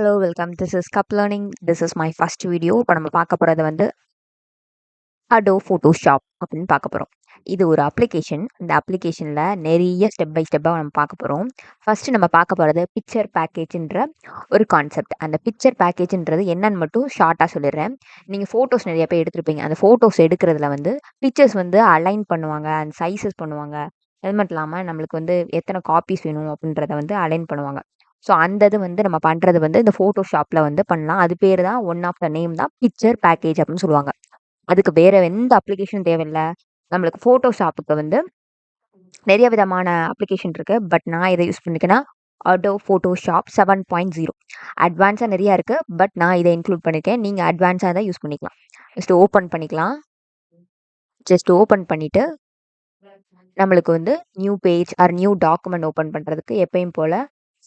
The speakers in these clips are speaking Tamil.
Hello welcome. This is cup learning. This is my first video. இப்போ நம்ம பார்க்க போகிறது வந்து அடோ ஃபோட்டோஷாப் அப்படின்னு பார்க்க போகிறோம். இது ஒரு அப்ளிகேஷன். இந்த அப்ளிகேஷனில் நிறைய ஸ்டெப் பை ஸ்டெப்பாக நம்ம பார்க்க போகிறோம். ஃபஸ்ட்டு நம்ம பார்க்க போகிறது பிக்சர் பேக்கேஜ்ன்ற ஒரு கான்செப்ட். அந்த பிக்சர் பேக்கேஜ்ன்றது என்னன்னு மட்டும் ஷார்ட்டாக சொல்லிடுறேன். நீங்கள் ஃபோட்டோஸ் நிறைய பேர் எடுத்திருப்பீங்க. அந்த ஃபோட்டோஸ் எடுக்கிறதுல வந்து பிக்சர்ஸ் வந்து அலைன் பண்ணுவாங்க, அந்த சைஸஸ் பண்ணுவாங்க. அது மட்டும் இல்லாமல் நம்மளுக்கு வந்து எத்தனை காப்பீஸ் வேணும் அப்படின்றத வந்து அலைன் பண்ணுவாங்க. ஸோ அந்த இது வந்து நம்ம பண்ணுறது வந்து இந்த ஃபோட்டோஷாப்பில் வந்து பண்ணலாம். அது பேர் தான் ஒன் ஆஃப் த நேம் தான் பிக்சர் பேக்கேஜ் அப்படின்னு சொல்லுவாங்க. அதுக்கு வேற எந்த அப்ளிகேஷனும் தேவையில்ல. நம்மளுக்கு ஃபோட்டோஷாப்புக்கு வந்து நிறைய விதமான அப்ளிகேஷன் இருக்கு. பட் நான் இதை யூஸ் பண்ணிக்கேன்னா அடோ ஃபோட்டோஷாப் 7.0 அட்வான்ஸாக நிறையா இருக்குது. பட் நான் இதை இன்க்ளூட் பண்ணியிருக்கேன். நீங்கள் அட்வான்ஸாக தான் யூஸ் பண்ணிக்கலாம். ஜஸ்ட் ஓப்பன் பண்ணிக்கலாம். ஜஸ்ட் ஓப்பன் பண்ணிவிட்டு நம்மளுக்கு வந்து new page R new document open பண்ணுறதுக்கு எப்பயும் போல்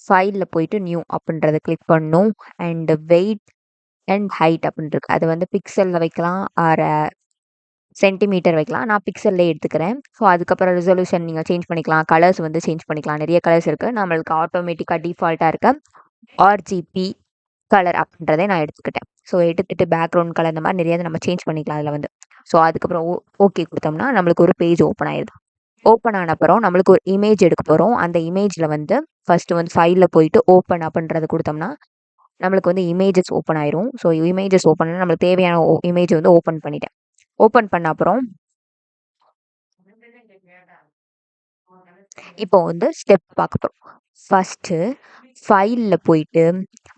ஃபைலில் போயிட்டு நியூ அப்படின்றத கிளிக் பண்ணணும். அண்ட் வெயிட் அண்ட் ஹைட் அப்படின்னு இருக்கு. அதை வந்து பிக்சலில் வைக்கலாம் ஆர் சென்டிமீட்டர் வைக்கலாம். நான் பிக்சல்லே எடுத்துக்கிறேன். ஸோ அதுக்கப்புறம் ரெசல்யூஷன் நீங்கள் சேஞ்ச் பண்ணிக்கலாம். கலர்ஸ் வந்து சேஞ்ச் பண்ணிக்கலாம். நிறைய கலர்ஸ் இருக்குது. நம்மளுக்கு ஆட்டோமேட்டிக்காக டிஃபால்ட்டாக இருக்க ஆர்ஜிபி கலர் அப்படின்றதே நான் எடுத்துக்கிட்டேன். ஸோ எடுத்துகிட்டு பேக்ரவுண்ட் கலர் இந்த மாதிரி நிறைய நம்ம சேஞ்ச் பண்ணிக்கலாம் அதில் வந்து. ஸோ அதுக்கப்புறம் ஓகே கொடுத்தோம்னா நம்மளுக்கு ஒரு பேஜ் ஓப்பன் ஆயிடுது. ஓப்பன் ஆன அப்புறம் நம்மளுக்கு ஒரு இமேஜ் எடுக்க போகிறோம். அந்த இமேஜில் வந்து ஃபஸ்ட்டு வந்து ஃபைலில் போயிட்டு ஓப்பன் அப்படின்றது கொடுத்தோம்னா நம்மளுக்கு வந்து இமேஜஸ் ஓப்பன் ஆயிரும். ஸோ இமேஜஸ் ஓப்பன் பண்ணால் நம்மளுக்கு தேவையான இமேஜ் வந்து ஓப்பன் பண்ணிட்டேன். ஓப்பன் பண்ண அப்புறம் இப்போ வந்து ஸ்டெப் பார்க்க போகிறோம். ஃபஸ்ட்டு ஃபைலில் போயிட்டு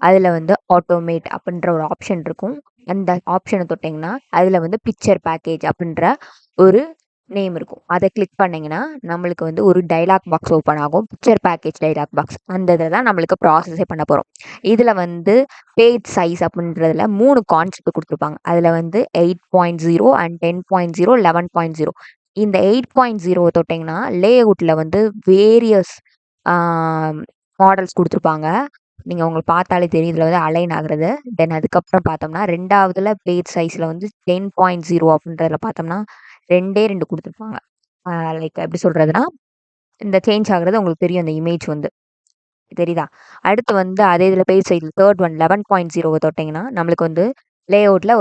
அதில் வந்து ஆட்டோமேட் அப்படின்ற ஒரு ஆப்ஷன் இருக்கும். அந்த ஆப்ஷனை தொட்டிங்கன்னா அதில் வந்து பிக்சர் பேக்கேஜ் அப்படின்ற ஒரு நேம் இருக்கும். அதை கிளிக் பண்ணிங்கன்னா நம்மளுக்கு வந்து ஒரு டைலாக் பாக்ஸ் ஓப்பன் ஆகும். Picture package dialogue box. அந்த இதை தான் நம்மளுக்கு ப்ராசஸே பண்ண போகிறோம். இதில் வந்து பேஜ் சைஸ் அப்படின்றதுல 3 கான்செப்ட் கொடுத்துருப்பாங்க. அதில் வந்து 8.0 அண்ட் 10.0 11.0. இந்த 8.0 தொட்டிங்கன்னா லே அவுட்டில் வந்து வேரியஸ் மாடல்ஸ் கொடுத்துருப்பாங்க. நீங்கள் உங்களுக்கு பார்த்தாலே தெரியும் இதில் வந்து அலைன் ஆகுறது. தென் அதுக்கப்புறம் பார்த்தோம்னா ரெண்டாவதுல பேஜ் சைஸில் வந்து 10.0 அப்படின்றதுல பார்த்தோம்னா 2 கொடுத்துருப்பாங்க. லைக் எப்படி சொல்கிறதுனா இந்த சேஞ்ச் ஆகுறது உங்களுக்கு தெரியும். அந்த இமேஜ் வந்து தெரியுதா? அடுத்து வந்து அதே இதில் பேஜ் சைஸில் தேர்ட் ஒன் 11.0 தொட்டிங்கன்னா நம்மளுக்கு வந்து லே அவுட்டில்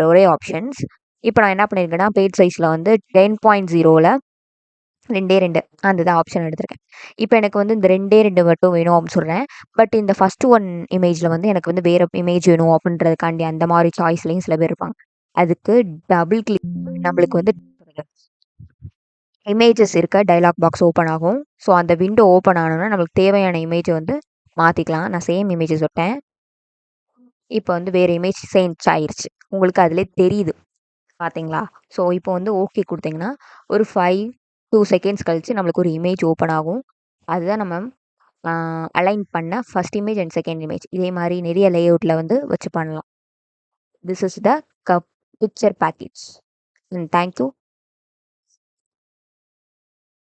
ஒரே ஆப்ஷன்ஸ். இப்போ நான் என்ன பண்ணியிருக்கேன்னா பேஜ் சைஸில் வந்து 10.0ல் 2 அந்த தான் ஆப்ஷன் எடுத்திருக்கேன். இப்போ எனக்கு வந்து இந்த 2 மட்டும் வேணும் அப்படின்னு சொல்கிறேன். பட் இந்த ஃபஸ்ட்டு ஒன் இமேஜில் வந்து எனக்கு வந்து வேறு இமேஜ் வேணும் அப்படின்றதுக்காண்டி அந்த மாதிரி சாய்ஸ்லேயும் சில பேர் இருப்பாங்க. அதுக்கு டபுள் கிளிக் நம்மளுக்கு வந்து இமேஜஸ் இருக்க டைலாக் பாக்ஸ் ஓப்பன் ஆகும். ஸோ அந்த விண்டோ ஓப்பன் ஆனோன்னா நம்மளுக்கு தேவையான இமேஜை வந்து மாற்றிக்கலாம். நான் சேம் இமேஜஸ் விட்டேன். இப்போ வந்து வேறு இமேஜ் சேஞ்ச் ஆயிடுச்சு. உங்களுக்கு அதிலே தெரியுது பார்த்தீங்களா? ஸோ இப்போ வந்து ஓகே கொடுத்தீங்கன்னா ஒரு 2 செகண்ட்ஸ் கழித்து நம்மளுக்கு ஒரு இமேஜ் ஓப்பன் ஆகும். அதுதான் நம்ம அலைன் பண்ண first image and second image. இதே மாதிரி நிறைய லேஅவுட்டில் வந்து வச்சு பண்ணலாம். This is the picture package. Thank you.